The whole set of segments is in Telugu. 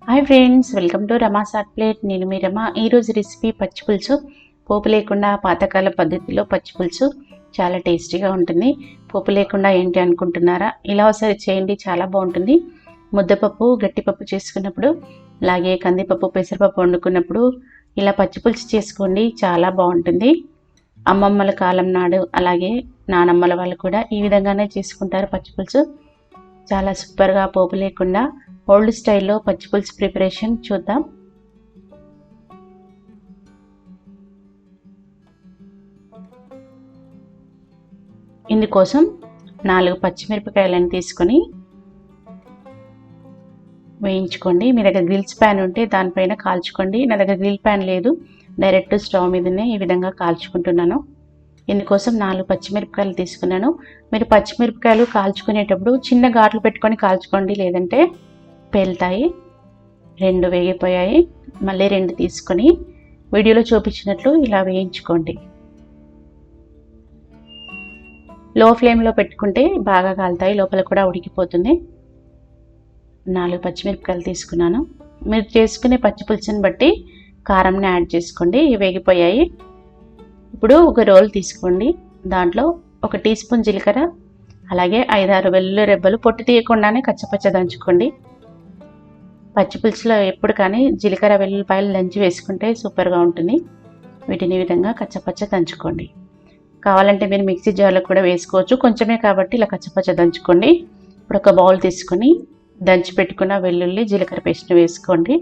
Hi friends, welcome to Rama సాట్ ప్లేట్. నేను మీ రమ. ఈరోజు రెసిపీ పచ్చి పులుసు. పోపు లేకుండా పాతకాల పద్ధతిలో పచ్చి పులుసు చాలా టేస్టీగా ఉంటుంది. పోపు లేకుండా ఏంటి అనుకుంటున్నారా? ఇలా ఒకసారి చేయండి, చాలా బాగుంటుంది. ముద్దపప్పు, గట్టిపప్పు చేసుకున్నప్పుడు, అలాగే కందిపప్పు, పెసరపప్పు వండుకున్నప్పుడు ఇలా పచ్చి పులుసు చేసుకోండి, చాలా బాగుంటుంది. అమ్మమ్మల కాలం నాడు, అలాగే నానమ్మల వాళ్ళు కూడా ఈ విధంగానే చేసుకుంటారు పచ్చి పులుసు. చాలా సూపర్గా పోపు లేకుండా ఓల్డ్ స్టైల్లో పచ్చి పులుసు ప్రిపరేషన్ చూద్దాం. ఇందుకోసం 4 పచ్చిమిరపకాయలను తీసుకొని వేయించుకోండి. మీ దగ్గర గ్రిల్స్ ప్యాన్ ఉంటే దానిపైన కాల్చుకోండి. నా దగ్గర గ్రిల్ ప్యాన్ లేదు, డైరెక్ట్ స్టవ్ మీదనే ఈ విధంగా కాల్చుకుంటున్నాను. ఇందుకోసం 4 పచ్చిమిరపకాయలు తీసుకున్నాను. మీరు పచ్చిమిరపకాయలు కాల్చుకునేటప్పుడు చిన్న ఘాట్లు పెట్టుకొని కాల్చుకోండి, లేదంటే పేలుతాయి. 2 వేగిపోయాయి. మళ్ళీ 2 తీసుకొని వీడియోలో చూపించినట్లు ఇలా వేయించుకోండి. లో ఫ్లేమ్లో పెట్టుకుంటే బాగా కాలుతాయి, లోపల కూడా ఉడికిపోతుంది. 4 పచ్చిమిరపకాయలు తీసుకున్నాను. మీరు చేసుకునే పచ్చి పులుసుని బట్టి కారంని యాడ్ చేసుకోండి. ఇవి వేగిపోయాయి. ఇప్పుడు ఒక రోల్ తీసుకోండి. దాంట్లో 1 టీ స్పూన్ జీలకర్ర, అలాగే 5-6 వెల్లుల్లి రెబ్బలు పొట్టు తీయకుండానే కచ్చపచ్చ దంచుకోండి. పచ్చి పులుసులో ఎప్పుడు కానీ జీలకర్ర వెల్లుల్లిపాయలు దంచి వేసుకుంటే సూపర్గా ఉంటుంది. వీటిని ఈ విధంగా కచ్చపచ్చ దంచుకోండి. కావాలంటే మీరు మిక్సీ జార్లో కూడా వేసుకోవచ్చు, కొంచెమే కాబట్టి ఇలా కచ్చపచ్చ దంచుకోండి. ఇప్పుడు ఒక బౌల్ తీసుకొని దంచి పెట్టుకున్న వెల్లుల్లి జీలకర్ర పేస్ట్ని వేసుకోండి.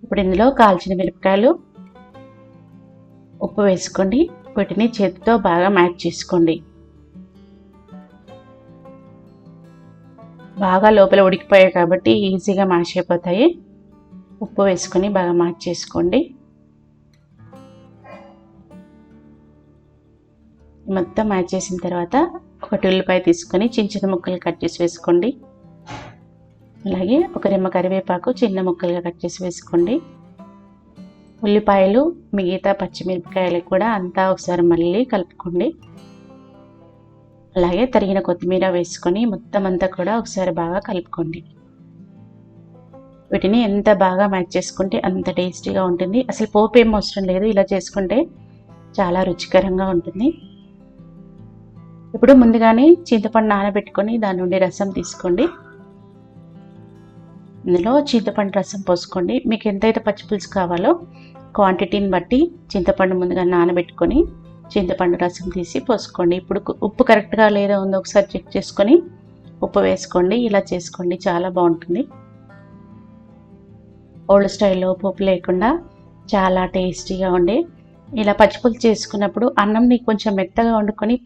ఇప్పుడు ఇందులో కాల్చిన మిరపకాయలు, ఉప్పు వేసుకోండి. వీటిని చేతితో బాగా మ్యాష్ చేసుకోండి. బాగా లోపల ఉడికిపోయాయి కాబట్టి ఈజీగా మ్యాష్ అయిపోతాయి. ఉప్పు వేసుకొని బాగా మ్యాష్ చేసుకోండి. మొత్తం మ్యాష్ చేసిన తర్వాత 1 ఉల్లిపాయ తీసుకొని చిన్న చిన్న ముక్కలు కట్ చేసి వేసుకోండి. అలాగే 1 రెమ్మ కరివేపాకు చిన్న ముక్కలుగా కట్ చేసి వేసుకోండి. ఉల్లిపాయలు, మిగతా పచ్చిమిరపకాయలు కూడా అంతా ఒకసారి మళ్ళీ కలుపుకోండి. అలాగే తరిగిన కొత్తిమీర వేసుకొని మొత్తం అంతా కూడా ఒకసారి బాగా కలుపుకోండి. వీటిని ఎంత బాగా మ్యాచ్ చేసుకుంటే అంత టేస్టీగా ఉంటుంది. అసలు పోపు ఏం అవసరం లేదు, ఇలా చేసుకుంటే చాలా రుచికరంగా ఉంటుంది. ఇప్పుడు ముందుగానే చింతపండు నానబెట్టుకొని దాని నుండి రసం తీసుకోండి. ఇందులో చింతపండు రసం పోసుకోండి. మీకు ఎంతైతే పచ్చి పులుసు కావాలో క్వాంటిటీని బట్టి చింతపండు ముందుగా నానబెట్టుకొని చింతపండు రసం తీసి పోసుకోండి. ఇప్పుడు ఉప్పు కరెక్ట్గా లేదా ఉందో ఒకసారి చెక్ చేసుకొని ఉప్పు వేసుకోండి. ఇలా చేసుకోండి, చాలా బాగుంటుంది. ఓల్డ్ స్టైల్లో పోపు లేకుండా చాలా టేస్టీగా ఉండే ఇలా పచ్చి పులుసు చేసుకున్నప్పుడు అన్నంని కొంచెం మెత్తగా వండుకొని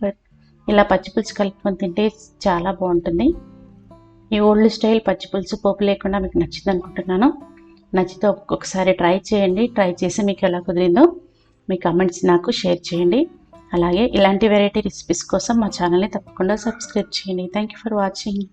ఇలా పచ్చి పులుసు కలుపుకొని తింటే చాలా బాగుంటుంది. ఈ ఓల్డ్ స్టైల్ పచ్చి పులుసు పోపు లేకుండా మీకు నచ్చింది అనుకుంటున్నాను. నచ్చితే ఒక్కొక్కసారి ట్రై చేయండి. ట్రై చేసి మీకు ఎలా కుదిరిందో మీ కమెంట్స్ నాకు షేర్ చేయండి. అలాగే ఇలాంటి వెరైటీ రెసిపీస్ కోసం మా ఛానల్ని తప్పకుండా సబ్స్క్రైబ్ చేయండి. Thank you for watching.